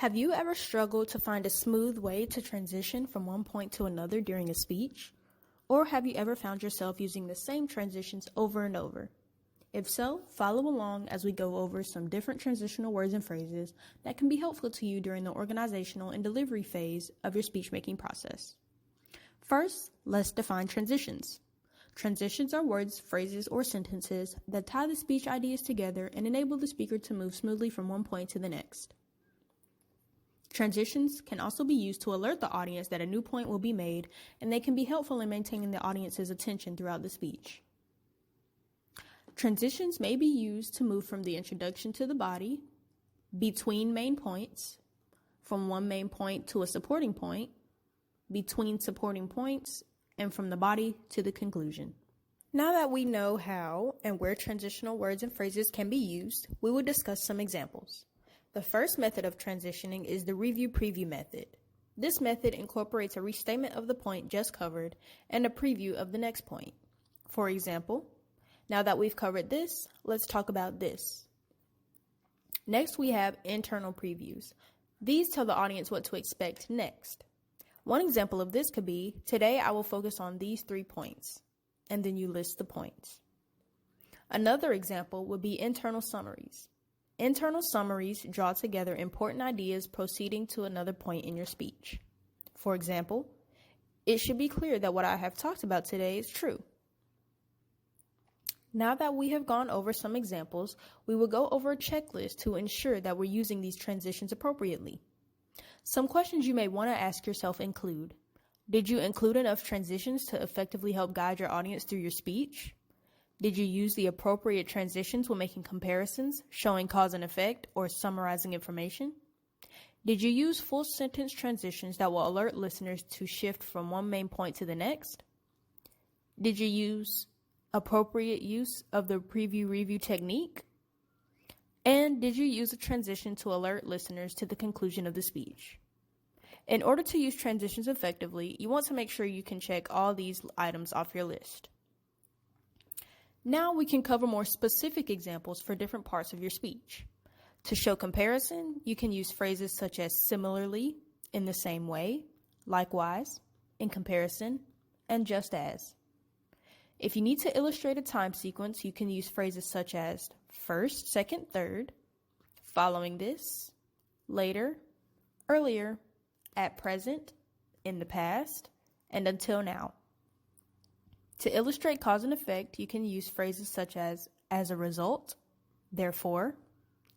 Have you ever struggled to find a smooth way to transition from one point to another during a speech? Or have you ever found yourself using the same transitions over and over? If so, follow along as we go over some different transitional words and phrases that can be helpful to you during the organizational and delivery phase of your speech-making process. First, let's define transitions. Transitions are words, phrases, or sentences that tie the speech ideas together and enable the speaker to move smoothly from one point to the next. Transitions can also be used to alert the audience that a new point will be made, and they can be helpful in maintaining the audience's attention throughout the speech. Transitions may be used to move from the introduction to the body, between main points, from one main point to a supporting point, between supporting points, and from the body to the conclusion. Now that we know how and where transitional words and phrases can be used, we will discuss some examples. The first method of transitioning is the review-preview method. This method incorporates a restatement of the point just covered and a preview of the next point. For example, now that we've covered this, let's talk about this. Next, we have internal previews. These tell the audience what to expect next. One example of this could be, today I will focus on these 3 points, and then you list the points. Another example would be internal summaries. Internal summaries draw together important ideas proceeding to another point in your speech. For example, it should be clear that what I have talked about today is true. Now that we have gone over some examples, we will go over a checklist to ensure that we're using these transitions appropriately. Some questions you may want to ask yourself include, did you include enough transitions to effectively help guide your audience through your speech? Did you use the appropriate transitions when making comparisons, showing cause and effect, or summarizing information? Did you use full sentence transitions that will alert listeners to shift from one main point to the next? Did you use appropriate use of the preview-review technique? And did you use a transition to alert listeners to the conclusion of the speech? In order to use transitions effectively, you want to make sure you can check all these items off your list. Now we can cover more specific examples for different parts of your speech. To show comparison, you can use phrases such as similarly, in the same way, likewise, in comparison, and just as. If you need to illustrate a time sequence, you can use phrases such as first, second, third, following this, later, earlier, at present, in the past, and until now. To illustrate cause and effect, you can use phrases such as a result, therefore,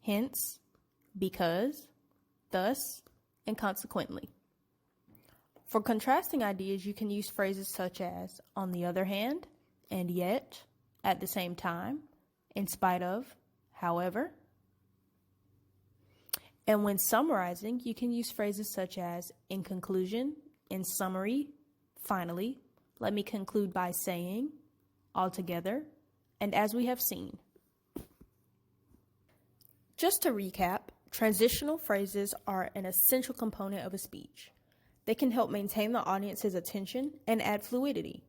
hence, because, thus, and consequently. For contrasting ideas, you can use phrases such as on the other hand, and yet, at the same time, in spite of, however. And when summarizing, you can use phrases such as in conclusion, in summary, finally, let me conclude by saying, altogether, and as we have seen. Just to recap, transitional phrases are an essential component of a speech. They can help maintain the audience's attention and add fluidity.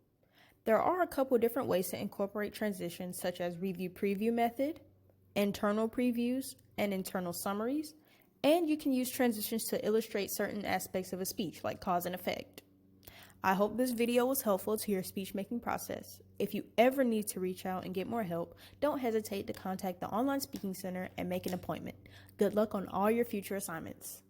There are a couple different ways to incorporate transitions, such as review-preview method, internal previews, and internal summaries, and you can use transitions to illustrate certain aspects of a speech, like cause and effect. I hope this video was helpful to your speech-making process. If you ever need to reach out and get more help, don't hesitate to contact the Online Speaking Center and make an appointment. Good luck on all your future assignments.